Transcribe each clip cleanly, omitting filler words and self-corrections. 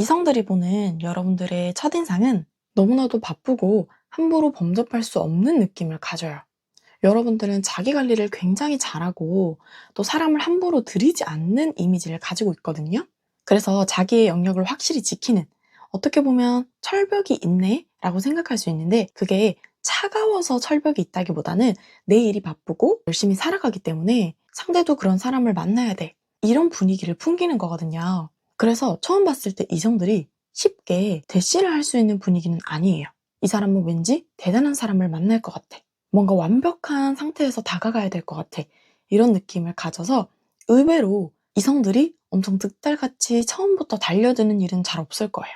이성들이 보는 여러분들의 첫인상은 너무나도 바쁘고 함부로 범접할 수 없는 느낌을 가져요. 여러분들은 자기 관리를 굉장히 잘하고 또 사람을 함부로 들이지 않는 이미지를 가지고 있거든요. 그래서 자기의 영역을 확실히 지키는, 어떻게 보면 철벽이 있네 라고 생각할 수 있는데, 그게 차가워서 철벽이 있다기보다는 내 일이 바쁘고 열심히 살아가기 때문에 상대도 그런 사람을 만나야 돼, 이런 분위기를 풍기는 거거든요. 그래서 처음 봤을 때 이성들이 쉽게 대시를 할 수 있는 분위기는 아니에요. 이 사람은 왠지 대단한 사람을 만날 것 같아, 뭔가 완벽한 상태에서 다가가야 될 것 같아, 이런 느낌을 가져서 의외로 이성들이 엄청 득달같이 처음부터 달려드는 일은 잘 없을 거예요.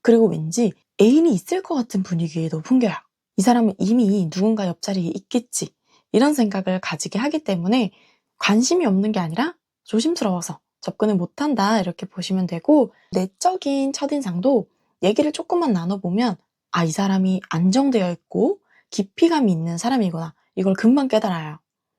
그리고 왠지 애인이 있을 것 같은 분위기에도 풍겨요. 이 사람은 이미 누군가 옆자리에 있겠지, 이런 생각을 가지게 하기 때문에 관심이 없는 게 아니라 조심스러워서 접근을 못한다, 이렇게 보시면 되고, 내적인 첫인상도 얘기를 조금만 나눠보면 이 사람이 안정되어 있고 깊이감이 있는 사람이구나, 이걸 금방 깨달아요.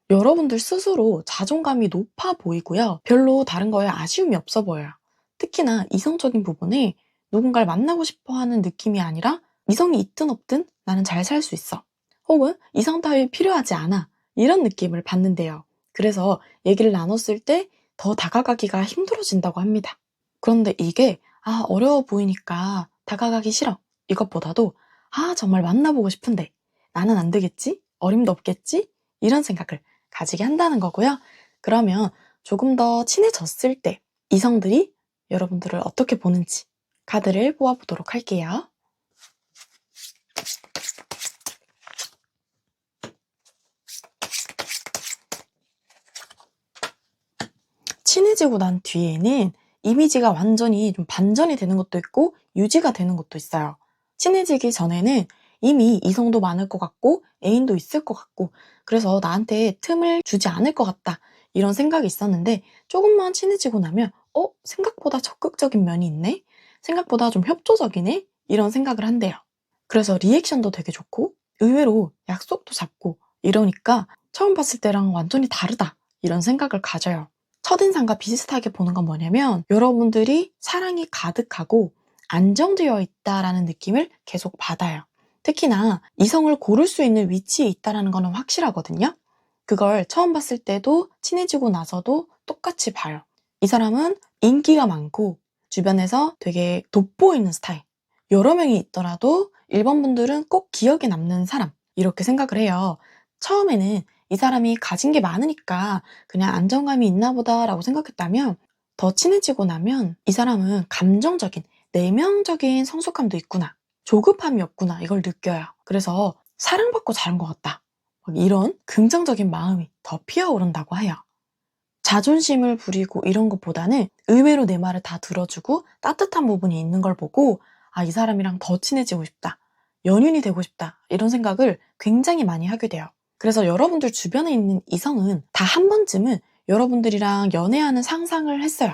여러분들 스스로 자존감이 높아 보이고요. 별로 다른 거에 아쉬움이 없어 보여요. 특히나 이성적인 부분에 누군가를 만나고 싶어 하는 느낌이 아니라 이성이 있든 없든 나는 잘 살 수 있어, 혹은 이성 따위 필요하지 않아, 이런 느낌을 받는데요. 그래서 얘기를 나눴을 때 더 다가가기가 힘들어진다고 합니다. 그런데 이게 어려워 보이니까 다가가기 싫어, 이것보다도 정말 만나보고 싶은데 나는 안 되겠지? 어림도 없겠지? 이런 생각을 가지게 한다는 거고요. 그러면 조금 더 친해졌을 때 이성들이 여러분들을 어떻게 보는지 카드를 뽑아보도록 할게요. 친해지고 난 뒤에는 이미지가 완전히 좀 반전이 되는 것도 있고 유지가 되는 것도 있어요. 친해지기 전에는 이미 이성도 많을 것 같고 애인도 있을 것 같고, 그래서 나한테 틈을 주지 않을 것 같다, 이런 생각이 있었는데, 조금만 친해지고 나면 생각보다 적극적인 면이 있네? 생각보다 좀 협조적이네? 이런 생각을 한대요. 그래서 리액션도 되게 좋고 의외로 약속도 잡고 이러니까 처음 봤을 때랑 완전히 다르다, 이런 생각을 가져요. 첫인상과 비슷하게 보는 건 뭐냐면, 여러분들이 사랑이 가득하고 안정되어 있다라는 느낌을 계속 받아요. 특히나 이성을 고를 수 있는 위치에 있다라는 거는 확실하거든요. 그걸 처음 봤을 때도 친해지고 나서도 똑같이 봐요. 이 사람은 인기가 많고 주변에서 되게 돋보이는 스타일, 여러 명이 있더라도 1번 분들은 꼭 기억에 남는 사람, 이렇게 생각을 해요. 처음에는 이 사람이 가진 게 많으니까 그냥 안정감이 있나 보다라고 생각했다면, 더 친해지고 나면 이 사람은 감정적인, 내면적인 성숙함도 있구나, 조급함이 없구나, 이걸 느껴요. 그래서 사랑받고 자란 것 같다, 이런 긍정적인 마음이 더 피어오른다고 해요. 자존심을 부리고 이런 것보다는 의외로 내 말을 다 들어주고 따뜻한 부분이 있는 걸 보고 이 사람이랑 더 친해지고 싶다, 연인이 되고 싶다, 이런 생각을 굉장히 많이 하게 돼요. 그래서 여러분들 주변에 있는 이성은 다 한 번쯤은 여러분들이랑 연애하는 상상을 했어요.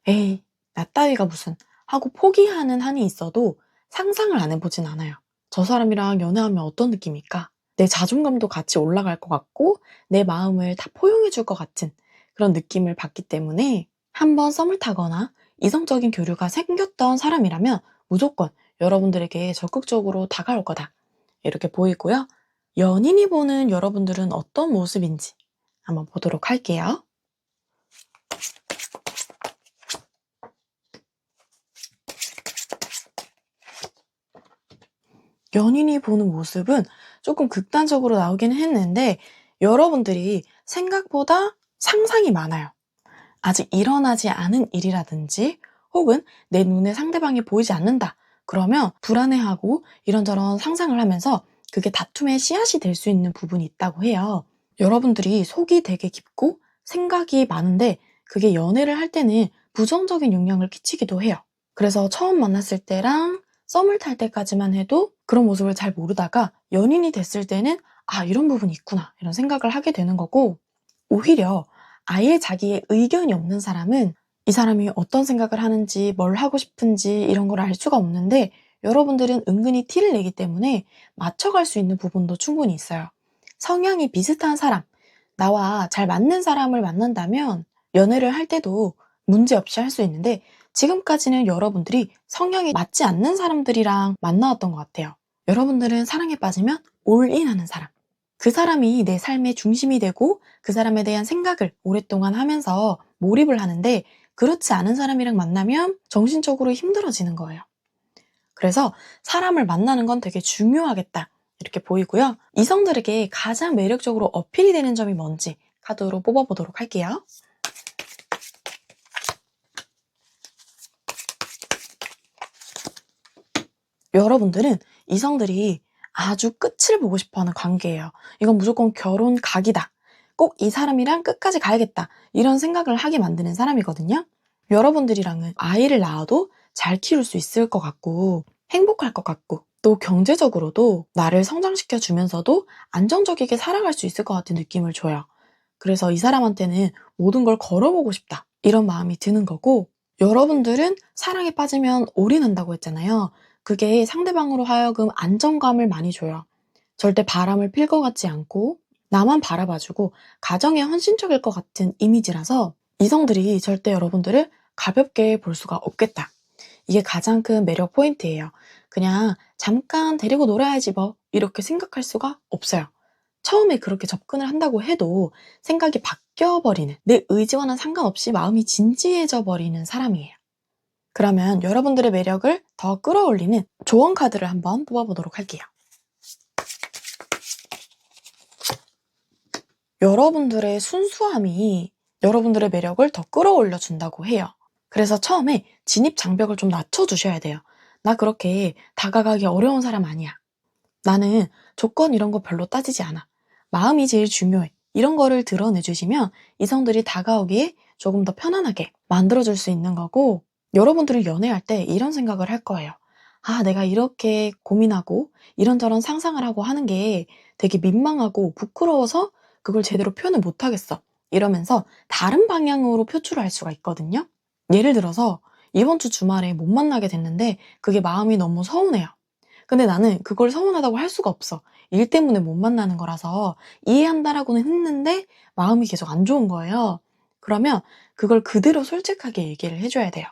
에이, 나 따위가 무슨 하고 포기하는 한이 있어도 상상을 안 해보진 않아요. 저 사람이랑 연애하면 어떤 느낌일까? 내 자존감도 같이 올라갈 것 같고 내 마음을 다 포용해 줄 것 같은 그런 느낌을 받기 때문에, 한번 썸을 타거나 이성적인 교류가 생겼던 사람이라면 무조건 여러분들에게 적극적으로 다가올 거다, 이렇게 보이고요. 연인이 보는 여러분들은 어떤 모습인지 한번 보도록 할게요. 연인이 보는 모습은 조금 극단적으로 나오기는 했는데, 여러분들이 생각보다 상상이 많아요. 아직 일어나지 않은 일이라든지 혹은 내 눈에 상대방이 보이지 않는다, 그러면 불안해하고 이런저런 상상을 하면서 그게 다툼의 씨앗이 될 수 있는 부분이 있다고 해요. 여러분들이 속이 되게 깊고 생각이 많은데 그게 연애를 할 때는 부정적인 영향을 끼치기도 해요. 그래서 처음 만났을 때랑 썸을 탈 때까지만 해도 그런 모습을 잘 모르다가 연인이 됐을 때는 이런 부분이 있구나, 이런 생각을 하게 되는 거고, 오히려 아예 자기의 의견이 없는 사람은 이 사람이 어떤 생각을 하는지 뭘 하고 싶은지 이런 걸 알 수가 없는데, 여러분들은 은근히 티를 내기 때문에 맞춰갈 수 있는 부분도 충분히 있어요. 성향이 비슷한 사람, 나와 잘 맞는 사람을 만난다면 연애를 할 때도 문제없이 할 수 있는데, 지금까지는 여러분들이 성향이 맞지 않는 사람들이랑 만나왔던 것 같아요. 여러분들은 사랑에 빠지면 올인하는 사람. 그 사람이 내 삶의 중심이 되고 그 사람에 대한 생각을 오랫동안 하면서 몰입을 하는데 그렇지 않은 사람이랑 만나면 정신적으로 힘들어지는 거예요. 그래서 사람을 만나는 건 되게 중요하겠다 이렇게 보이고요. 이성들에게 가장 매력적으로 어필이 되는 점이 뭔지 카드로 뽑아보도록 할게요. 여러분들은 이성들이 아주 끝을 보고 싶어하는 관계예요. 이건 무조건 결혼 각이다. 꼭 이 사람이랑 끝까지 가야겠다. 이런 생각을 하게 만드는 사람이거든요. 여러분들이랑은 아이를 낳아도 잘 키울 수 있을 것 같고 행복할 것 같고 또 경제적으로도 나를 성장시켜 주면서도 안정적이게 살아갈 수 있을 것 같은 느낌을 줘요. 그래서 이 사람한테는 모든 걸 걸어보고 싶다. 이런 마음이 드는 거고 여러분들은 사랑에 빠지면 올인한다고 했잖아요. 그게 상대방으로 하여금 안정감을 많이 줘요. 절대 바람을 필 것 같지 않고 나만 바라봐주고 가정에 헌신적일 것 같은 이미지라서 이성들이 절대 여러분들을 가볍게 볼 수가 없겠다. 이게 가장 큰 매력 포인트예요. 그냥 잠깐 데리고 놀아야지 뭐 이렇게 생각할 수가 없어요. 처음에 그렇게 접근을 한다고 해도 생각이 바뀌어버리는 내 의지와는 상관없이 마음이 진지해져 버리는 사람이에요. 그러면 여러분들의 매력을 더 끌어올리는 조언 카드를 한번 뽑아보도록 할게요. 여러분들의 순수함이 여러분들의 매력을 더 끌어올려 준다고 해요. 그래서 처음에 진입 장벽을 좀 낮춰주셔야 돼요. 나 그렇게 다가가기 어려운 사람 아니야. 나는 조건 이런 거 별로 따지지 않아. 마음이 제일 중요해. 이런 거를 드러내주시면 이성들이 다가오기에 조금 더 편안하게 만들어줄 수 있는 거고 여러분들이 연애할 때 이런 생각을 할 거예요. 아, 내가 이렇게 고민하고 이런저런 상상을 하고 하는 게 되게 민망하고 부끄러워서 그걸 제대로 표현을 못 하겠어. 이러면서 다른 방향으로 표출을 할 수가 있거든요. 예를 들어서 이번 주 주말에 못 만나게 됐는데 그게 마음이 너무 서운해요. 근데 나는 그걸 서운하다고 할 수가 없어. 일 때문에 못 만나는 거라서 이해한다라고는 했는데 마음이 계속 안 좋은 거예요. 그러면 그걸 그대로 솔직하게 얘기를 해줘야 돼요.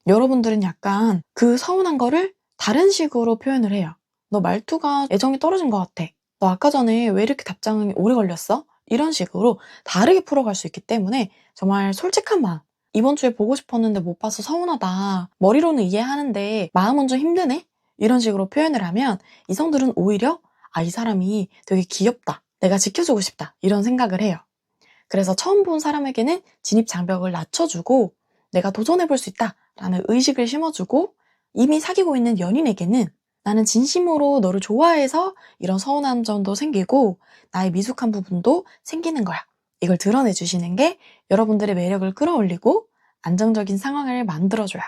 여러분들은 약간 그 서운한 거를 다른 식으로 표현을 해요. 너 말투가 애정이 떨어진 것 같아. 너 아까 전에 왜 이렇게 답장이 오래 걸렸어? 이런 식으로 다르게 풀어갈 수 있기 때문에 정말 솔직한 마음. 이번 주에 보고 싶었는데 못 봐서 서운하다. 머리로는 이해하는데 마음은 좀 힘드네? 이런 식으로 표현을 하면 이성들은 오히려 이 사람이 되게 귀엽다. 내가 지켜주고 싶다. 이런 생각을 해요. 그래서 처음 본 사람에게는 진입 장벽을 낮춰주고 내가 도전해볼 수 있다라는 의식을 심어주고 이미 사귀고 있는 연인에게는 나는 진심으로 너를 좋아해서 이런 서운한 점도 생기고 나의 미숙한 부분도 생기는 거야. 이걸 드러내주시는 게 여러분들의 매력을 끌어올리고 안정적인 상황을 만들어줘요.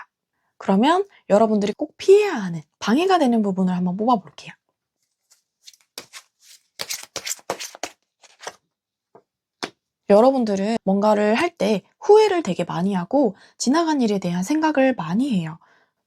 그러면 여러분들이 꼭 피해야 하는 방해가 되는 부분을 한번 뽑아볼게요. 여러분들은 뭔가를 할 때 후회를 되게 많이 하고 지나간 일에 대한 생각을 많이 해요.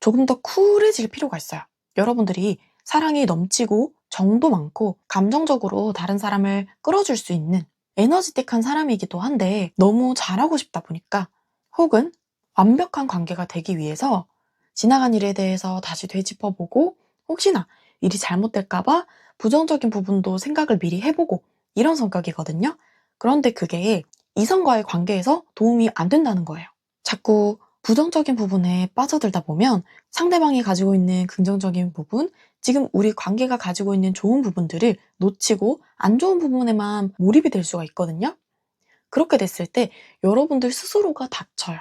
조금 더 쿨해질 필요가 있어요. 여러분들이 사랑이 넘치고 정도 많고 감정적으로 다른 사람을 끌어줄 수 있는 에너지틱한 사람이기도 한데 너무 잘하고 싶다 보니까 혹은 완벽한 관계가 되기 위해서 지나간 일에 대해서 다시 되짚어보고 혹시나 일이 잘못될까봐 부정적인 부분도 생각을 미리 해보고 이런 성격이거든요. 그런데 그게 이성과의 관계에서 도움이 안 된다는 거예요. 자꾸 부정적인 부분에 빠져들다 보면 상대방이 가지고 있는 긍정적인 부분, 지금 우리 관계가 가지고 있는 좋은 부분들을 놓치고 안 좋은 부분에만 몰입이 될 수가 있거든요. 그렇게 됐을 때 여러분들 스스로가 다쳐요.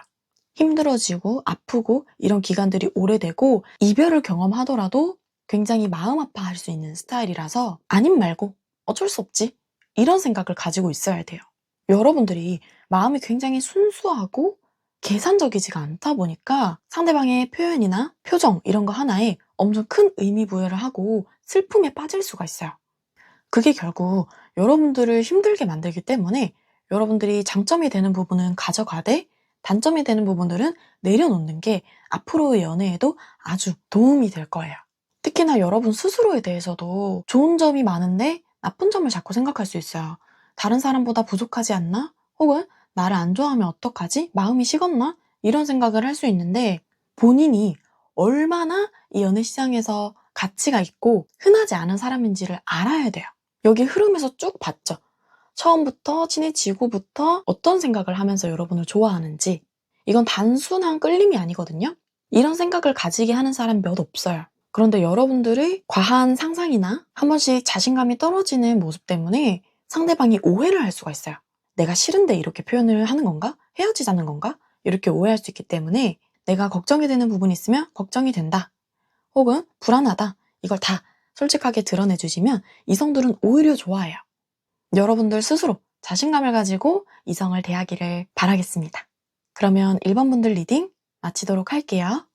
힘들어지고 아프고 이런 기간들이 오래되고 이별을 경험하더라도 굉장히 마음 아파할 수 있는 스타일이라서 아님 말고 어쩔 수 없지. 이런 생각을 가지고 있어야 돼요. 여러분들이 마음이 굉장히 순수하고 계산적이지가 않다 보니까 상대방의 표현이나 표정 이런 거 하나에 엄청 큰 의미 부여를 하고 슬픔에 빠질 수가 있어요. 그게 결국 여러분들을 힘들게 만들기 때문에 여러분들이 장점이 되는 부분은 가져가되 단점이 되는 부분들은 내려놓는 게 앞으로의 연애에도 아주 도움이 될 거예요. 특히나 여러분 스스로에 대해서도 좋은 점이 많은데 나쁜 점을 자꾸 생각할 수 있어요. 다른 사람보다 부족하지 않나? 혹은 나를 안 좋아하면 어떡하지? 마음이 식었나? 이런 생각을 할 수 있는데 본인이 얼마나 이 연애 시장에서 가치가 있고 흔하지 않은 사람인지를 알아야 돼요. 여기 흐름에서 쭉 봤죠. 처음부터 친해지고부터 어떤 생각을 하면서 여러분을 좋아하는지. 이건 단순한 끌림이 아니거든요. 이런 생각을 가지게 하는 사람 몇 없어요. 그런데 여러분들의 과한 상상이나 한 번씩 자신감이 떨어지는 모습 때문에 상대방이 오해를 할 수가 있어요. 내가 싫은데 이렇게 표현을 하는 건가? 헤어지자는 건가? 이렇게 오해할 수 있기 때문에 내가 걱정이 되는 부분이 있으면 걱정이 된다. 혹은 불안하다. 이걸 다 솔직하게 드러내주시면 이성들은 오히려 좋아해요. 여러분들 스스로 자신감을 가지고 이성을 대하기를 바라겠습니다. 그러면 1번 분들 리딩 마치도록 할게요.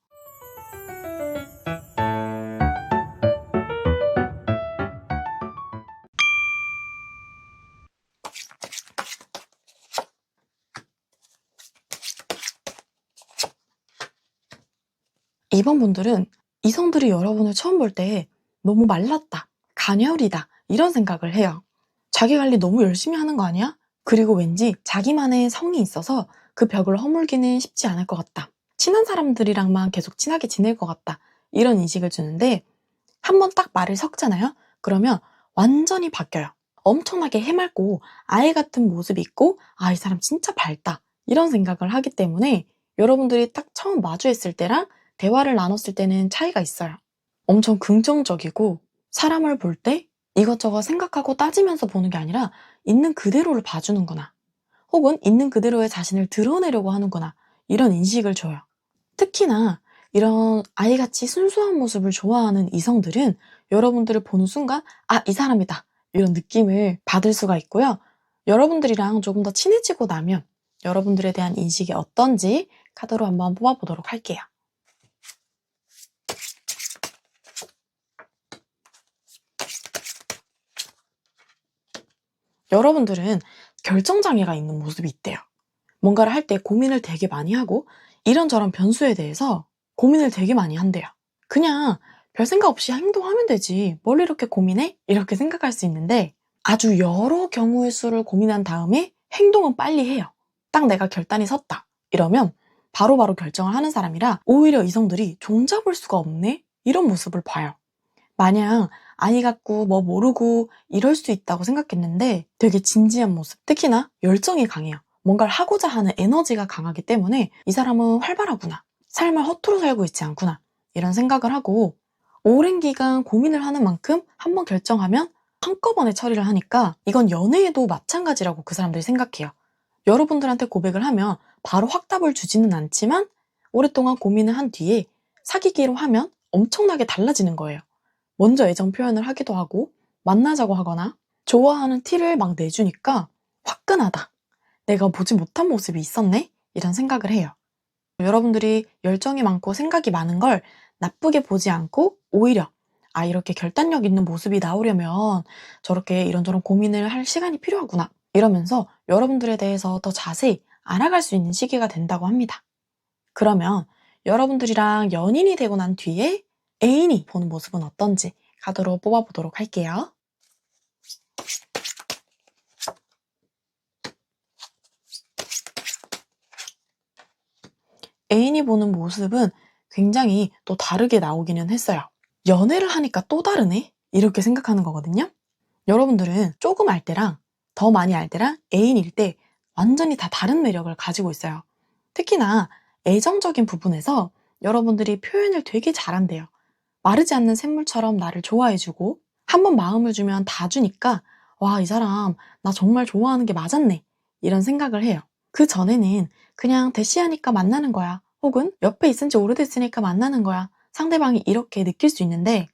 2번 분들은 이성들이 여러분을 처음 볼 때 너무 말랐다, 가녀리다 이런 생각을 해요. 자기 관리 너무 열심히 하는 거 아니야? 그리고 왠지 자기만의 성이 있어서 그 벽을 허물기는 쉽지 않을 것 같다. 친한 사람들이랑만 계속 친하게 지낼 것 같다. 이런 인식을 주는데 한번 딱 말을 섞잖아요? 그러면 완전히 바뀌어요. 엄청나게 해맑고 아이 같은 모습이 있고 아, 이 사람 진짜 밝다. 이런 생각을 하기 때문에 여러분들이 딱 처음 마주했을 때랑 대화를 나눴을 때는 차이가 있어요. 엄청 긍정적이고 사람을 볼 때 이것저것 생각하고 따지면서 보는 게 아니라 있는 그대로를 봐주는구나. 혹은 있는 그대로의 자신을 드러내려고 하는구나. 이런 인식을 줘요. 특히나 이런 아이같이 순수한 모습을 좋아하는 이성들은 여러분들을 보는 순간 아, 이 사람이다. 이런 느낌을 받을 수가 있고요. 여러분들이랑 조금 더 친해지고 나면 여러분들에 대한 인식이 어떤지 카드로 한번 뽑아보도록 할게요. 여러분들은 결정장애가 있는 모습이 있대요. 뭔가를 할 때 고민을 되게 많이 하고 이런저런 변수에 대해서 고민을 되게 많이 한대요. 그냥 별 생각 없이 행동하면 되지. 뭘 이렇게 고민해? 이렇게 생각할 수 있는데 아주 여러 경우의 수를 고민한 다음에 행동은 빨리 해요. 딱 내가 결단이 섰다. 이러면 바로바로 결정을 하는 사람이라 오히려 이성들이 종잡을 수가 없네? 이런 모습을 봐요. 마냥 아이 같고 뭐 모르고 이럴 수 있다고 생각했는데 되게 진지한 모습, 특히나 열정이 강해요. 뭔가를 하고자 하는 에너지가 강하기 때문에 이 사람은 활발하구나. 삶을 허투루 살고 있지 않구나. 이런 생각을 하고 오랜 기간 고민을 하는 만큼 한번 결정하면 한꺼번에 처리를 하니까 이건 연애에도 마찬가지라고 그 사람들이 생각해요. 여러분들한테 고백을 하면 바로 확답을 주지는 않지만 오랫동안 고민을 한 뒤에 사귀기로 하면 엄청나게 달라지는 거예요. 먼저 애정 표현을 하기도 하고 만나자고 하거나 좋아하는 티를 막 내주니까 화끈하다. 내가 보지 못한 모습이 있었네? 이런 생각을 해요. 여러분들이 열정이 많고 생각이 많은 걸 나쁘게 보지 않고 오히려 아, 이렇게 결단력 있는 모습이 나오려면 저렇게 이런저런 고민을 할 시간이 필요하구나. 이러면서 여러분들에 대해서 더 자세히 알아갈 수 있는 시기가 된다고 합니다. 그러면 여러분들이랑 연인이 되고 난 뒤에 애인이 보는 모습은 어떤지 카드로 뽑아보도록 할게요. 애인이 보는 모습은 굉장히 또 다르게 나오기는 했어요. 연애를 하니까 또 다르네? 이렇게 생각하는 거거든요. 여러분들은 조금 알 때랑 더 많이 알 때랑 애인일 때 완전히 다 다른 매력을 가지고 있어요. 특히나 애정적인 부분에서 여러분들이 표현을 되게 잘한대요. 마르지 않는 샘물처럼 나를 좋아해주고 한번 마음을 주면 다 주니까 와, 이 사람 나 정말 좋아하는 게 맞았네. 이런 생각을 해요. 그 전에는 그냥 대시하니까 만나는 거야. 혹은 옆에 있은 지 오래됐으니까 만나는 거야. 상대방이 이렇게 느낄 수 있는데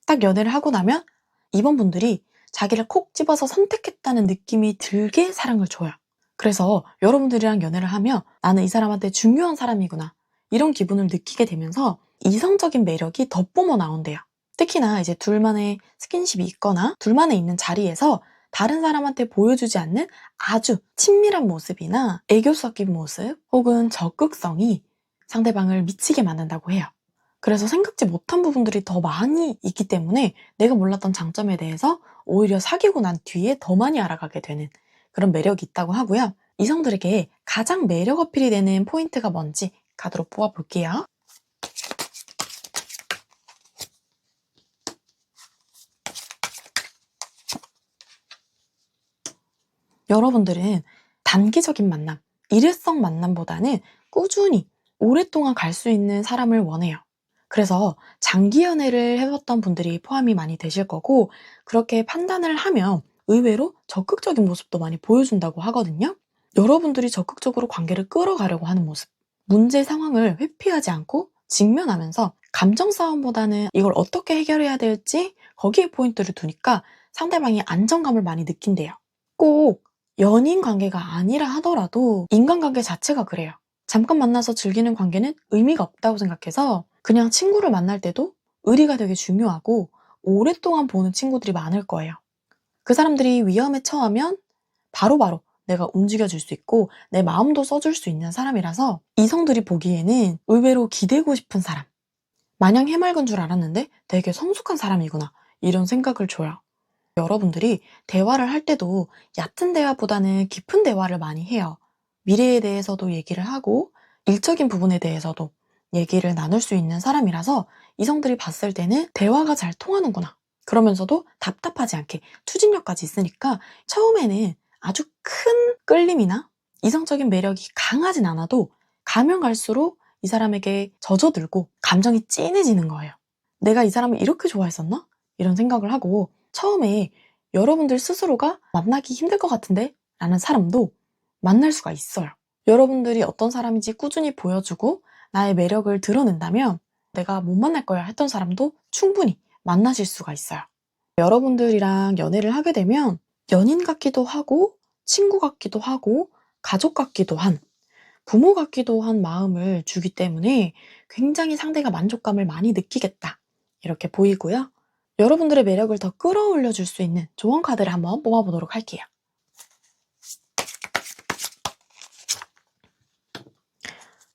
딱 연애를 하고 나면 이번 분들이 자기를 콕 집어서 선택했다는 느낌이 들게 사랑을 줘요. 그래서 여러분들이랑 연애를 하면 나는 이 사람한테 중요한 사람이구나. 이런 기분을 느끼게 되면서 이성적인 매력이 더 뿜어 나온대요. 특히나 이제 둘만의 스킨십이 있거나 둘만의 있는 자리에서 다른 사람한테 보여주지 않는 아주 친밀한 모습이나 애교 섞인 모습 혹은 적극성이 상대방을 미치게 만든다고 해요. 그래서 생각지 못한 부분들이 더 많이 있기 때문에 내가 몰랐던 장점에 대해서 오히려 사귀고 난 뒤에 더 많이 알아가게 되는 그런 매력이 있다고 하고요. 이성들에게 가장 매력 어필이 되는 포인트가 뭔지 카드로 뽑아볼게요. 여러분들은 단기적인 만남, 일회성 만남보다는 꾸준히 오랫동안 갈 수 있는 사람을 원해요. 그래서 장기 연애를 해봤던 분들이 포함이 많이 되실 거고, 그렇게 판단을 하면 의외로 적극적인 모습도 많이 보여준다고 하거든요. 여러분들이 적극적으로 관계를 끌어가려고 하는 모습, 문제 상황을 회피하지 않고 직면하면서 감정 싸움보다는 이걸 어떻게 해결해야 될지 거기에 포인트를 두니까 상대방이 안정감을 많이 느낀대요. 꼭 연인 관계가 아니라 하더라도 인간관계 자체가 그래요. 잠깐 만나서 즐기는 관계는 의미가 없다고 생각해서 그냥 친구를 만날 때도 의리가 되게 중요하고 오랫동안 보는 친구들이 많을 거예요. 그 사람들이 위험에 처하면 바로바로 내가 움직여줄 수 있고 내 마음도 써줄 수 있는 사람이라서 이성들이 보기에는 의외로 기대고 싶은 사람, 마냥 해맑은 줄 알았는데 되게 성숙한 사람이구나, 이런 생각을 줘요. 여러분들이 대화를 할 때도 얕은 대화보다는 깊은 대화를 많이 해요. 미래에 대해서도 얘기를 하고 일적인 부분에 대해서도 얘기를 나눌 수 있는 사람이라서 이성들이 봤을 때는 대화가 잘 통하는구나, 그러면서도 답답하지 않게 추진력까지 있으니까 처음에는 아주 큰 끌림이나 이성적인 매력이 강하진 않아도 가면 갈수록 이 사람에게 젖어들고 감정이 진해지는 거예요. 내가 이 사람을 이렇게 좋아했었나? 이런 생각을 하고 처음에 여러분들 스스로가 만나기 힘들 것 같은데? 라는 사람도 만날 수가 있어요. 여러분들이 어떤 사람인지 꾸준히 보여주고 나의 매력을 드러낸다면 내가 못 만날 거야 했던 사람도 충분히 만나실 수가 있어요. 여러분들이랑 연애를 하게 되면 연인 같기도 하고 친구 같기도 하고 가족 같기도 한 부모 같기도 한 마음을 주기 때문에 굉장히 상대가 만족감을 많이 느끼겠다, 이렇게 보이고요. 여러분들의 매력을 더 끌어올려 줄 수 있는 조언 카드를 한번 뽑아보도록 할게요.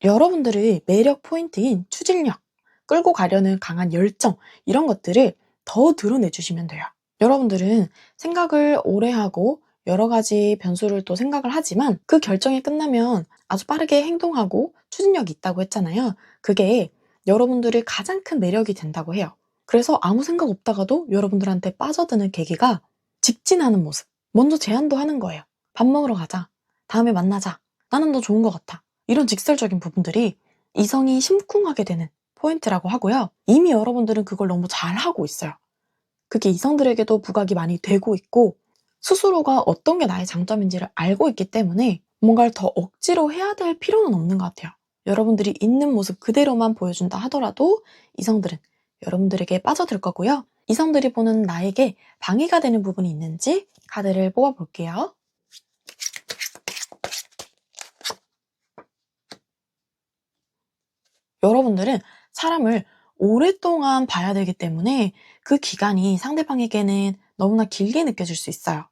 여러분들의 매력 포인트인 추진력, 끌고 가려는 강한 열정, 이런 것들을 더 드러내주시면 돼요. 여러분들은 생각을 오래 하고 여러 가지 변수를 또 생각을 하지만 그 결정이 끝나면 아주 빠르게 행동하고 추진력이 있다고 했잖아요. 그게 여러분들의 가장 큰 매력이 된다고 해요. 그래서 아무 생각 없다가도 여러분들한테 빠져드는 계기가 직진하는 모습. 먼저 제안도 하는 거예요. 밥 먹으러 가자. 다음에 만나자. 나는 너 좋은 것 같아. 이런 직설적인 부분들이 이성이 심쿵하게 되는 포인트라고 하고요. 이미 여러분들은 그걸 너무 잘하고 있어요. 그게 이성들에게도 부각이 많이 되고 있고 스스로가 어떤 게 나의 장점인지를 알고 있기 때문에 뭔가를 더 억지로 해야 될 필요는 없는 것 같아요. 여러분들이 있는 모습 그대로만 보여준다 하더라도 이성들은 여러분들에게 빠져들 거고요. 이성들이 보는 나에게 방해가 되는 부분이 있는지 카드를 뽑아볼게요. 여러분들은 사람을 오랫동안 봐야 되기 때문에 그 기간이 상대방에게는 너무나 길게 느껴질 수 있어요.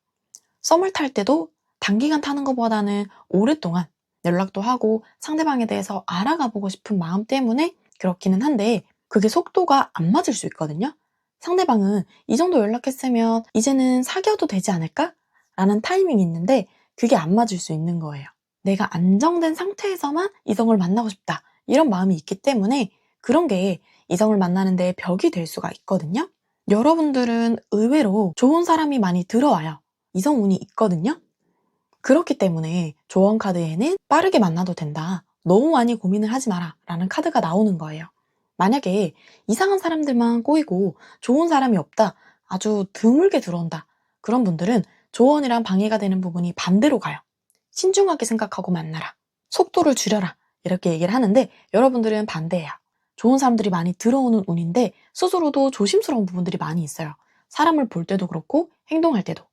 썸을 탈 때도 단기간 타는 것보다는 오랫동안 연락도 하고 상대방에 대해서 알아가 보고 싶은 마음 때문에 그렇기는 한데 그게 속도가 안 맞을 수 있거든요. 상대방은 이 정도 연락했으면 이제는 사귀어도 되지 않을까? 라는 타이밍이 있는데 그게 안 맞을 수 있는 거예요. 내가 안정된 상태에서만 이성을 만나고 싶다, 이런 마음이 있기 때문에 그런 게 이성을 만나는데 벽이 될 수가 있거든요. 여러분들은 의외로 좋은 사람이 많이 들어와요. 이성운이 있거든요. 그렇기 때문에 조언 카드에는 빠르게 만나도 된다, 너무 많이 고민을 하지 마라 라는 카드가 나오는 거예요. 만약에 이상한 사람들만 꼬이고 좋은 사람이 없다, 아주 드물게 들어온다, 그런 분들은 조언이랑 방해가 되는 부분이 반대로 가요. 신중하게 생각하고 만나라, 속도를 줄여라, 이렇게 얘기를 하는데 여러분들은 반대예요. 좋은 사람들이 많이 들어오는 운인데 스스로도 조심스러운 부분들이 많이 있어요. 사람을 볼 때도 그렇고 행동할 때도.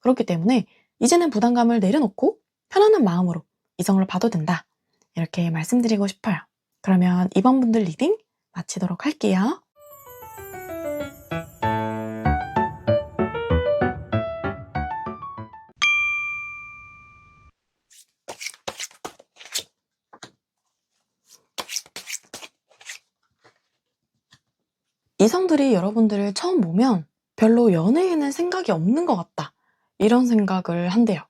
그렇기 때문에 이제는 부담감을 내려놓고 편안한 마음으로 이성을 봐도 된다, 이렇게 말씀드리고 싶어요. 그러면 이번 분들 리딩 마치도록 할게요. 이성들이 여러분들을 처음 보면 별로 연애에는 생각이 없는 것 같다, 이런 생각을 한대요.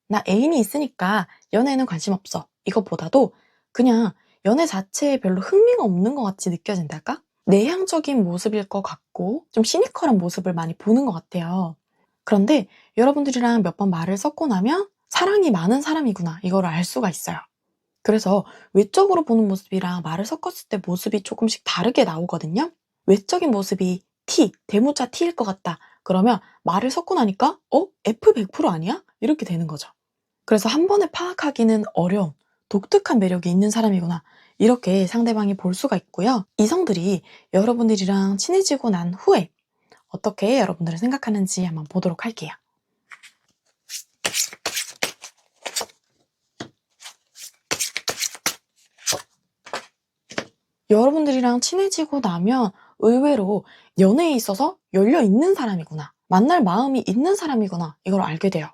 나 애인이 있으니까 연애에는 관심 없어, 이것보다도 그냥 연애 자체에 별로 흥미가 없는 것 같이 느껴진달까? 내향적인 모습일 것 같고 좀 시니컬한 모습을 많이 보는 것 같아요. 그런데 여러분들이랑 몇 번 말을 섞고 나면 사랑이 많은 사람이구나 이걸 알 수가 있어요. 그래서 외적으로 보는 모습이랑 말을 섞었을 때 모습이 조금씩 다르게 나오거든요. 외적인 모습이 T, 대문자 T일 것 같다. 그러면 말을 섞고 나니까 F 100% 아니야? 이렇게 되는 거죠. 그래서 한 번에 파악하기는 어려운 독특한 매력이 있는 사람이구나. 이렇게 상대방이 볼 수가 있고요. 이성들이 여러분들이랑 친해지고 난 후에 어떻게 여러분들을 생각하는지 한번 보도록 할게요. 여러분들이랑 친해지고 나면 의외로 연애에 있어서 열려있는 사람이구나. 만날 마음이 있는 사람이구나. 이걸 알게 돼요.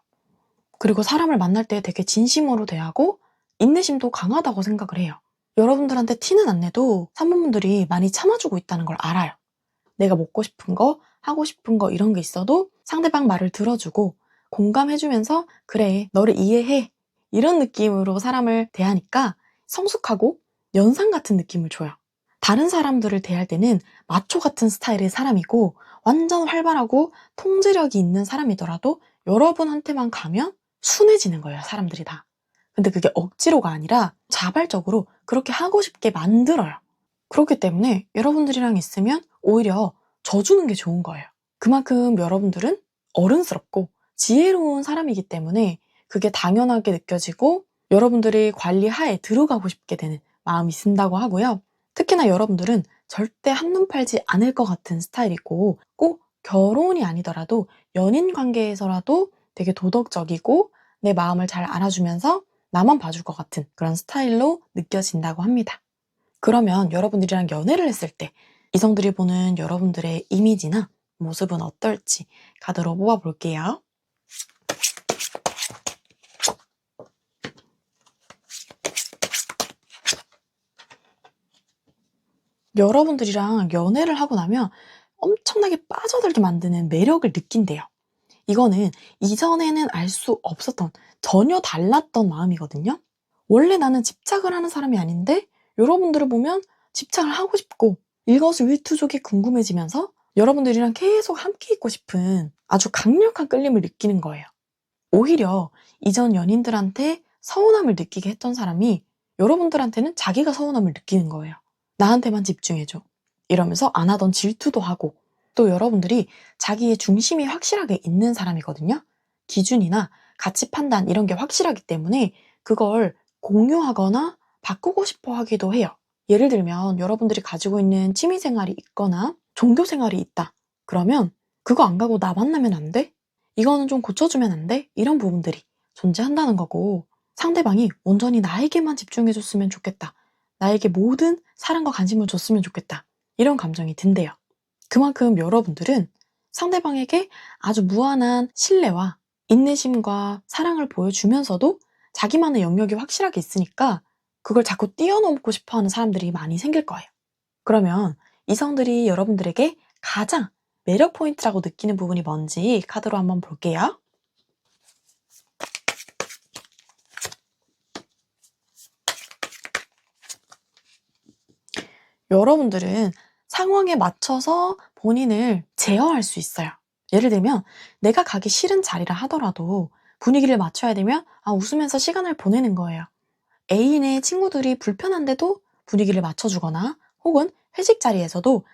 그리고 사람을 만날 때 되게 진심으로 대하고 인내심도 강하다고 생각을 해요. 여러분들한테 티는 안 내도 산모분들이 많이 참아주고 있다는 걸 알아요. 내가 먹고 싶은 거, 하고 싶은 거 이런 게 있어도 상대방 말을 들어주고 공감해주면서 그래, 너를 이해해. 이런 느낌으로 사람을 대하니까 성숙하고 연상 같은 느낌을 줘요. 다른 사람들을 대할 때는 마초 같은 스타일의 사람이고 완전 활발하고 통제력이 있는 사람이더라도 여러분한테만 가면 순해지는 거예요, 사람들이 다. 근데 그게 억지로가 아니라 자발적으로 그렇게 하고 싶게 만들어요. 그렇기 때문에 여러분들이랑 있으면 오히려 져주는 게 좋은 거예요. 그만큼 여러분들은 어른스럽고 지혜로운 사람이기 때문에 그게 당연하게 느껴지고 여러분들이 관리하에 들어가고 싶게 되는 마음이 든다고 하고요. 특히나 여러분들은 절대 한눈 팔지 않을 것 같은 스타일이고 꼭 결혼이 아니더라도 연인 관계에서라도 되게 도덕적이고 내 마음을 잘 알아주면서 나만 봐줄 것 같은 그런 스타일로 느껴진다고 합니다. 그러면 여러분들이랑 연애를 했을 때 이성들이 보는 여러분들의 이미지나 모습은 어떨지 카드로 뽑아볼게요. 여러분들이랑 연애를 하고 나면 엄청나게 빠져들게 만드는 매력을 느낀대요. 이거는 이전에는 알 수 없었던 전혀 달랐던 마음이거든요. 원래 나는 집착을 하는 사람이 아닌데 여러분들을 보면 집착을 하고 싶고 일거수일투족이 궁금해지면서 여러분들이랑 계속 함께 있고 싶은 아주 강력한 끌림을 느끼는 거예요. 오히려 이전 연인들한테 서운함을 느끼게 했던 사람이 여러분들한테는 자기가 서운함을 느끼는 거예요. 나한테만 집중해줘. 이러면서 안 하던 질투도 하고 또 여러분들이 자기의 중심이 확실하게 있는 사람이거든요. 기준이나 가치 판단 이런 게 확실하기 때문에 그걸 공유하거나 바꾸고 싶어 하기도 해요. 예를 들면 여러분들이 가지고 있는 취미생활이 있거나 종교생활이 있다. 그러면 그거 안 가고 나 만나면 안 돼? 이거는 좀 고쳐주면 안 돼? 이런 부분들이 존재한다는 거고 상대방이 온전히 나에게만 집중해줬으면 좋겠다. 나에게 모든 사랑과 관심을 줬으면 좋겠다. 이런 감정이 든대요. 그만큼 여러분들은 상대방에게 아주 무한한 신뢰와 인내심과 사랑을 보여주면서도 자기만의 영역이 확실하게 있으니까 그걸 자꾸 뛰어넘고 싶어 하는 사람들이 많이 생길 거예요. 그러면 이성들이 여러분들에게 가장 매력 포인트라고 느끼는 부분이 뭔지 카드로 한번 볼게요. 여러분들은 상황에 맞춰서 본인을 제어할 수 있어요. 예를 들면 내가 가기 싫은 자리라 하더라도 분위기를 맞춰야 되면 웃으면서 시간을 보내는 거예요. 애인의 친구들이 불편한데도 분위기를 맞춰주거나 혹은 회식 자리에서도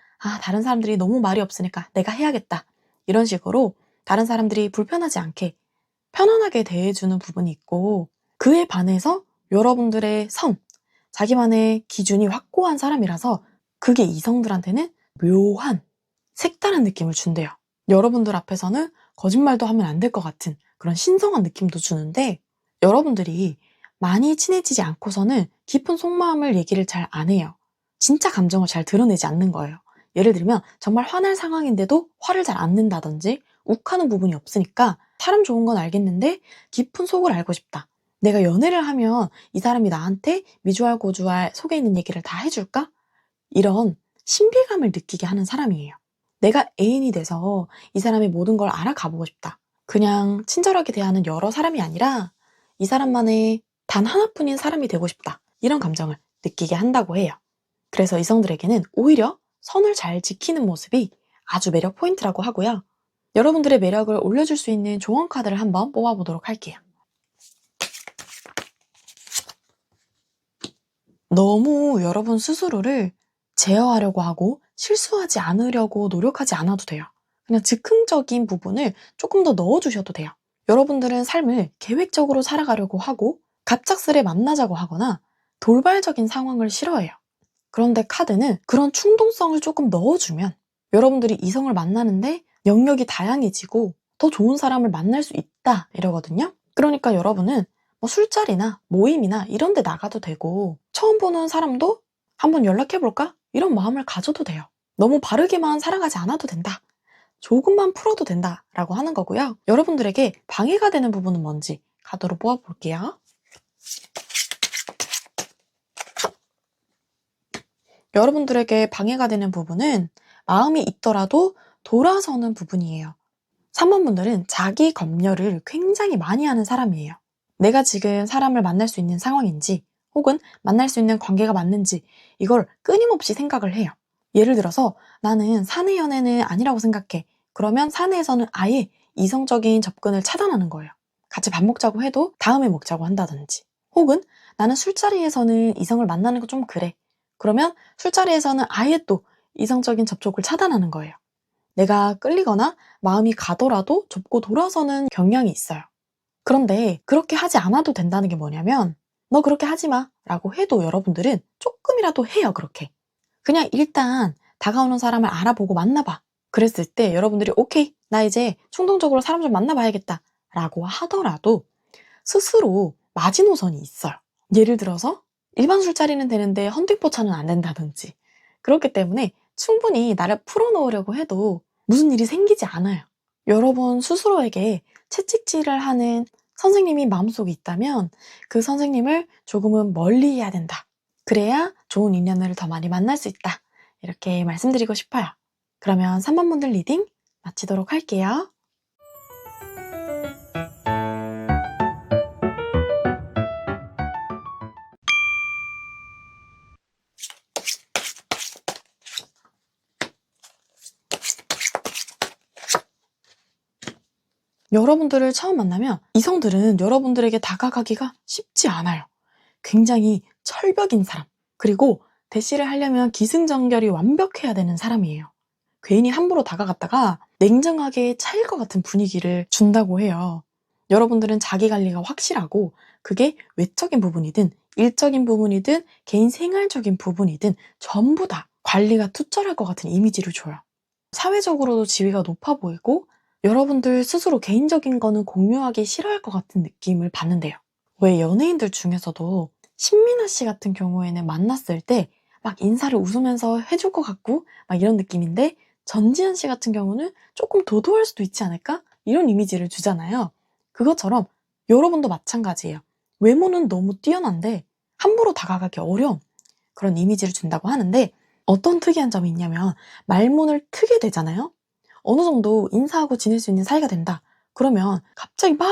다른 사람들이 너무 말이 없으니까 내가 해야겠다. 이런 식으로 다른 사람들이 불편하지 않게 편안하게 대해주는 부분이 있고 그에 반해서 여러분들의 선, 자기만의 기준이 확고한 사람이라서 그게 이성들한테는 묘한 색다른 느낌을 준대요. 여러분들 앞에서는 거짓말도 하면 안 될 것 같은 그런 신성한 느낌도 주는데 여러분들이 많이 친해지지 않고서는 깊은 속마음을 얘기를 잘 안 해요. 진짜 감정을 잘 드러내지 않는 거예요. 예를 들면 정말 화날 상황인데도 화를 잘 안 낸다든지 욱하는 부분이 없으니까 사람 좋은 건 알겠는데 깊은 속을 알고 싶다. 내가 연애를 하면 이 사람이 나한테 미주알 고주알 속에 있는 얘기를 다 해줄까? 이런 신비감을 느끼게 하는 사람이에요. 내가 애인이 돼서 이 사람의 모든 걸 알아가보고 싶다. 그냥 친절하게 대하는 여러 사람이 아니라 이 사람만의 단 하나뿐인 사람이 되고 싶다. 이런 감정을 느끼게 한다고 해요. 그래서 이성들에게는 오히려 선을 잘 지키는 모습이 아주 매력 포인트라고 하고요. 여러분들의 매력을 올려줄 수 있는 조언 카드를 한번 뽑아보도록 할게요. 너무 여러분 스스로를 제어하려고 하고 실수하지 않으려고 노력하지 않아도 돼요. 그냥 즉흥적인 부분을 조금 더 넣어주셔도 돼요. 여러분들은 삶을 계획적으로 살아가려고 하고 갑작스레 만나자고 하거나 돌발적인 상황을 싫어해요. 그런데 카드는 그런 충동성을 조금 넣어주면 여러분들이 이성을 만나는데 영역이 다양해지고 더 좋은 사람을 만날 수 있다 이러거든요. 그러니까 여러분은 뭐 술자리나 모임이나 이런 데 나가도 되고 처음 보는 사람도 한번 연락해볼까? 이런 마음을 가져도 돼요. 너무 바르게만 살아가지 않아도 된다. 조금만 풀어도 된다라고 하는 거고요. 여러분들에게 방해가 되는 부분은 뭔지 카드로 뽑아볼게요. 여러분들에게 방해가 되는 부분은 마음이 있더라도 돌아서는 부분이에요. 3번 분들은 자기 검열을 굉장히 많이 하는 사람이에요. 내가 지금 사람을 만날 수 있는 상황인지 혹은 만날 수 있는 관계가 맞는지 이걸 끊임없이 생각을 해요. 예를 들어서 나는 사내 연애는 아니라고 생각해. 그러면 사내에서는 아예 이성적인 접근을 차단하는 거예요. 같이 밥 먹자고 해도 다음에 먹자고 한다든지. 혹은 나는 술자리에서는 이성을 만나는 거 좀 그래. 그러면 술자리에서는 아예 또 이성적인 접촉을 차단하는 거예요. 내가 끌리거나 마음이 가더라도 접고 돌아서는 경향이 있어요. 그런데 그렇게 하지 않아도 된다는 게 뭐냐면 너 그렇게 하지 마 라고 해도 여러분들은 조금이라도 해요. 그렇게 그냥 일단 다가오는 사람을 알아보고 만나봐. 그랬을 때 여러분들이 오케이 나 이제 충동적으로 사람 좀 만나봐야겠다 라고 하더라도 스스로 마지노선이 있어요. 예를 들어서 일반 술자리는 되는데 헌팅포차는 안 된다든지. 그렇기 때문에 충분히 나를 풀어놓으려고 해도 무슨 일이 생기지 않아요. 여러분 스스로에게 채찍질을 하는 선생님이 마음속에 있다면 그 선생님을 조금은 멀리 해야 된다. 그래야 좋은 인연을 더 많이 만날 수 있다. 이렇게 말씀드리고 싶어요. 그러면 3번 분들 리딩 마치도록 할게요. 여러분들을 처음 만나면 이성들은 여러분들에게 다가가기가 쉽지 않아요. 굉장히 철벽인 사람, 그리고 대시를 하려면 기승전결이 완벽해야 되는 사람이에요. 괜히 함부로 다가갔다가 냉정하게 차일 것 같은 분위기를 준다고 해요. 여러분들은 자기 관리가 확실하고 그게 외적인 부분이든 일적인 부분이든 개인 생활적인 부분이든 전부 다 관리가 투철할 것 같은 이미지를 줘요. 사회적으로도 지위가 높아 보이고 여러분들 스스로 개인적인 거는 공유하기 싫어할 것 같은 느낌을 받는데요. 왜 연예인들 중에서도 신민아 씨 같은 경우에는 만났을 때 막 인사를 웃으면서 해줄 것 같고 막 이런 느낌인데 전지현 씨 같은 경우는 조금 도도할 수도 있지 않을까? 이런 이미지를 주잖아요. 그것처럼 여러분도 마찬가지예요. 외모는 너무 뛰어난데 함부로 다가가기 어려운 그런 이미지를 준다고 하는데 어떤 특이한 점이 있냐면 말문을 트게 되잖아요. 어느 정도 인사하고 지낼 수 있는 사이가 된다. 그러면 갑자기 막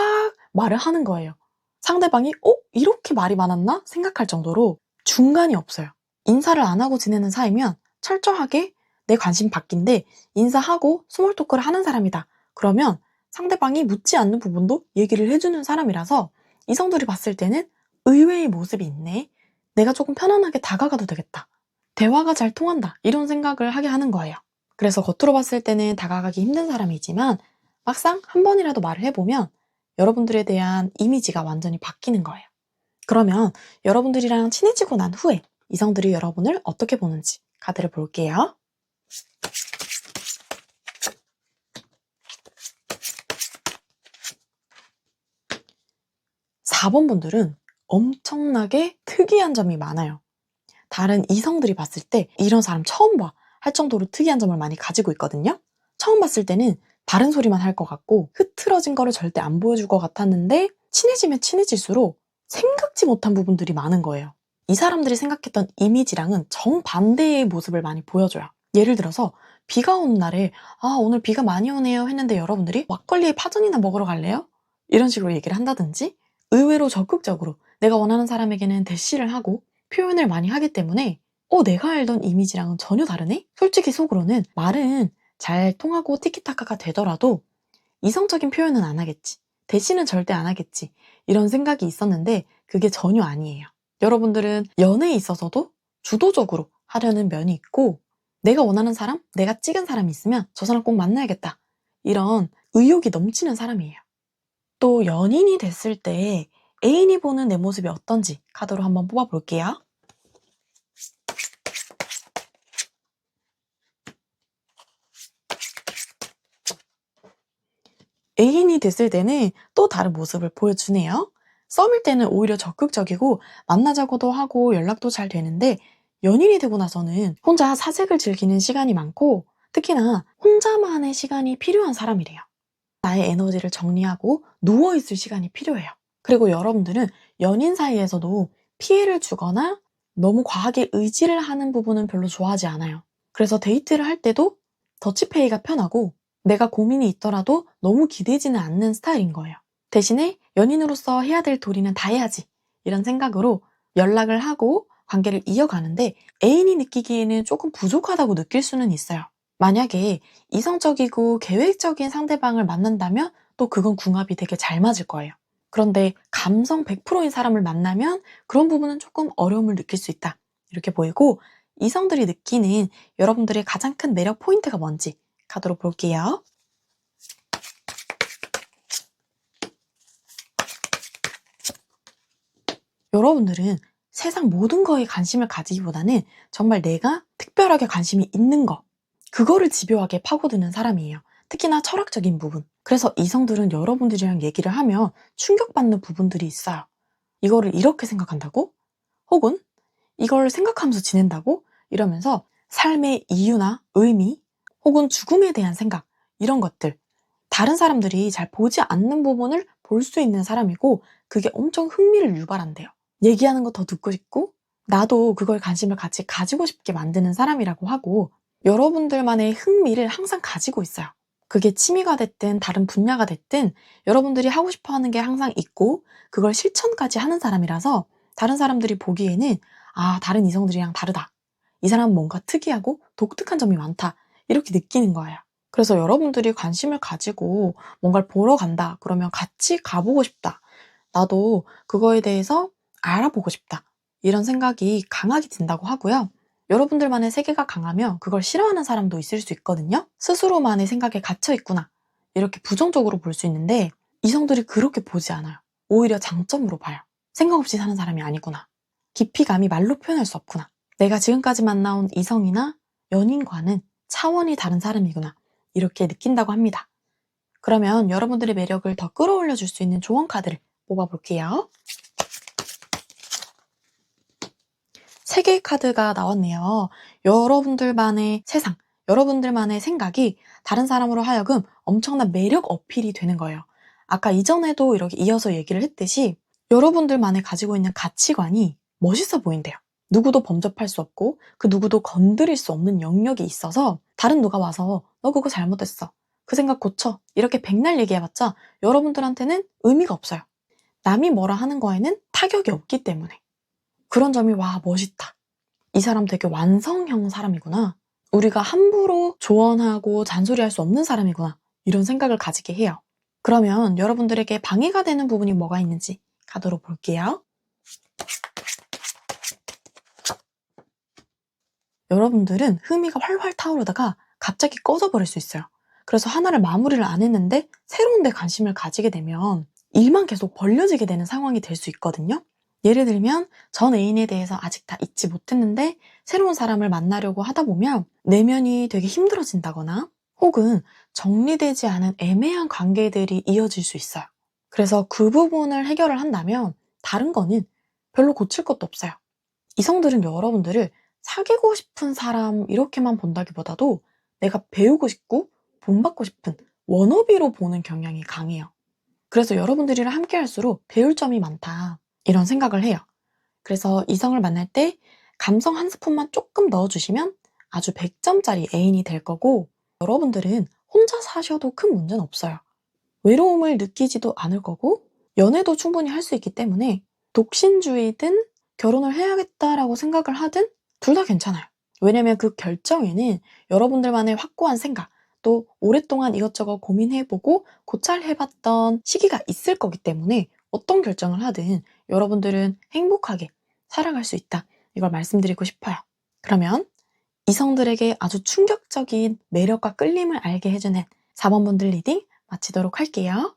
말을 하는 거예요. 상대방이 이렇게 말이 많았나? 생각할 정도로 중간이 없어요. 인사를 안 하고 지내는 사이면 철저하게 내 관심 받기인데 인사하고 스몰 토크를 하는 사람이다. 그러면 상대방이 묻지 않는 부분도 얘기를 해주는 사람이라서 이성들이 봤을 때는 의외의 모습이 있네. 내가 조금 편안하게 다가가도 되겠다. 대화가 잘 통한다. 이런 생각을 하게 하는 거예요. 그래서 겉으로 봤을 때는 다가가기 힘든 사람이지만 막상 한 번이라도 말을 해보면 여러분들에 대한 이미지가 완전히 바뀌는 거예요. 그러면 여러분들이랑 친해지고 난 후에 이성들이 여러분을 어떻게 보는지 카드를 볼게요. 4번 분들은 엄청나게 특이한 점이 많아요. 다른 이성들이 봤을 때 이런 사람 처음 봐 할 정도로 특이한 점을 많이 가지고 있거든요. 처음 봤을 때는 다른 소리만 할 것 같고 흐트러진 거를 절대 안 보여줄 것 같았는데 친해지면 친해질수록 생각지 못한 부분들이 많은 거예요. 이 사람들이 생각했던 이미지랑은 정반대의 모습을 많이 보여줘요. 예를 들어서 비가 오는 날에 오늘 비가 많이 오네요 했는데 여러분들이 막걸리에 파전이나 먹으러 갈래요? 이런 식으로 얘기를 한다든지 의외로 적극적으로 내가 원하는 사람에게는 대시를 하고 표현을 많이 하기 때문에 내가 알던 이미지랑은 전혀 다르네? 솔직히 속으로는 말은 잘 통하고 티키타카가 되더라도 이성적인 표현은 안 하겠지. 대시는 절대 안 하겠지. 이런 생각이 있었는데 그게 전혀 아니에요. 여러분들은 연애에 있어서도 주도적으로 하려는 면이 있고, 내가 원하는 사람, 내가 찍은 사람이 있으면 저 사람 꼭 만나야겠다, 이런 의욕이 넘치는 사람이에요. 또 연인이 됐을 때 애인이 보는 내 모습이 어떤지 카드로 한번 뽑아볼게요. 애인이 됐을 때는 또 다른 모습을 보여주네요. 썸일 때는 오히려 적극적이고 만나자고도 하고 연락도 잘 되는데, 연인이 되고 나서는 혼자 사색을 즐기는 시간이 많고, 특히나 혼자만의 시간이 필요한 사람이래요. 나의 에너지를 정리하고 누워있을 시간이 필요해요. 그리고 여러분들은 연인 사이에서도 피해를 주거나 너무 과하게 의지를 하는 부분은 별로 좋아하지 않아요. 그래서 데이트를 할 때도 더치페이가 편하고, 내가 고민이 있더라도 너무 기대지는 않는 스타일인 거예요. 대신에 연인으로서 해야 될 도리는 다 해야지, 이런 생각으로 연락을 하고 관계를 이어가는데, 애인이 느끼기에는 조금 부족하다고 느낄 수는 있어요. 만약에 이성적이고 계획적인 상대방을 만난다면 또 그건 궁합이 되게 잘 맞을 거예요. 그런데 감성 100%인 사람을 만나면 그런 부분은 조금 어려움을 느낄 수 있다, 이렇게 보이고, 이성들이 느끼는 여러분들의 가장 큰 매력 포인트가 뭔지 카드로 볼게요. 여러분들은 세상 모든 거에 관심을 가지기보다는 정말 내가 특별하게 관심이 있는 거, 그거를 집요하게 파고드는 사람이에요. 특히나 철학적인 부분. 그래서 이성들은 여러분들이랑 얘기를 하면 충격받는 부분들이 있어요. 이거를 이렇게 생각한다고? 혹은 이걸 생각하면서 지낸다고? 이러면서 삶의 이유나 의미, 혹은 죽음에 대한 생각, 이런 것들, 다른 사람들이 잘 보지 않는 부분을 볼 수 있는 사람이고, 그게 엄청 흥미를 유발한대요. 얘기하는 거 더 듣고 싶고, 나도 그걸 관심을 같이 가지고 싶게 만드는 사람이라고 하고, 여러분들만의 흥미를 항상 가지고 있어요. 그게 취미가 됐든 다른 분야가 됐든 여러분들이 하고 싶어 하는 게 항상 있고, 그걸 실천까지 하는 사람이라서 다른 사람들이 보기에는, 아, 다른 이성들이랑 다르다, 이 사람은 뭔가 특이하고 독특한 점이 많다, 이렇게 느끼는 거예요. 그래서 여러분들이 관심을 가지고 뭔가를 보러 간다 그러면 같이 가보고 싶다, 나도 그거에 대해서 알아보고 싶다, 이런 생각이 강하게 든다고 하고요. 여러분들만의 세계가 강하면 그걸 싫어하는 사람도 있을 수 있거든요. 스스로만의 생각에 갇혀 있구나, 이렇게 부정적으로 볼 수 있는데, 이성들이 그렇게 보지 않아요. 오히려 장점으로 봐요. 생각 없이 사는 사람이 아니구나, 깊이감이 말로 표현할 수 없구나, 내가 지금까지 만나온 이성이나 연인과는 차원이 다른 사람이구나, 이렇게 느낀다고 합니다. 그러면 여러분들의 매력을 더 끌어올려 줄 수 있는 조언 카드를 뽑아볼게요. 3개의 카드가 나왔네요. 여러분들만의 세상, 여러분들만의 생각이 다른 사람으로 하여금 엄청난 매력 어필이 되는 거예요. 아까 이전에도 이렇게 이어서 얘기를 했듯이 여러분들만의 가지고 있는 가치관이 멋있어 보인대요. 누구도 범접할 수 없고 그 누구도 건드릴 수 없는 영역이 있어서, 다른 누가 와서 너 그거 잘못했어, 그 생각 고쳐, 이렇게 백날 얘기해봤자 여러분들한테는 의미가 없어요. 남이 뭐라 하는 거에는 타격이 없기 때문에. 그런 점이, 와, 멋있다, 이 사람 되게 완성형 사람이구나, 우리가 함부로 조언하고 잔소리할 수 없는 사람이구나, 이런 생각을 가지게 해요. 그러면 여러분들에게 방해가 되는 부분이 뭐가 있는지 카드로 볼게요. 여러분들은 흥미가 활활 타오르다가 갑자기 꺼져버릴 수 있어요. 그래서 하나를 마무리를 안 했는데 새로운 데 관심을 가지게 되면 일만 계속 벌려지게 되는 상황이 될 수 있거든요. 예를 들면 전 애인에 대해서 아직 다 잊지 못했는데 새로운 사람을 만나려고 하다 보면 내면이 되게 힘들어진다거나, 혹은 정리되지 않은 애매한 관계들이 이어질 수 있어요. 그래서 그 부분을 해결을 한다면 다른 거는 별로 고칠 것도 없어요. 이성들은 여러분들을 사귀고 싶은 사람 이렇게만 본다기보다도 내가 배우고 싶고 본받고 싶은 워너비로 보는 경향이 강해요. 그래서 여러분들이랑 함께 할수록 배울 점이 많다, 이런 생각을 해요. 그래서 이성을 만날 때 감성 한 스푼만 조금 넣어주시면 아주 100점짜리 애인이 될 거고, 여러분들은 혼자 사셔도 큰 문제는 없어요. 외로움을 느끼지도 않을 거고, 연애도 충분히 할 수 있기 때문에 독신주의든 결혼을 해야겠다라고 생각을 하든 둘 다 괜찮아요. 왜냐면 그 결정에는 여러분들만의 확고한 생각, 또 오랫동안 이것저것 고민해보고 고찰해봤던 시기가 있을 거기 때문에 어떤 결정을 하든 여러분들은 행복하게 살아갈 수 있다. 이걸 말씀드리고 싶어요. 그러면 이성들에게 아주 충격적인 매력과 끌림을 알게 해주는 4번 본들 리딩 마치도록 할게요.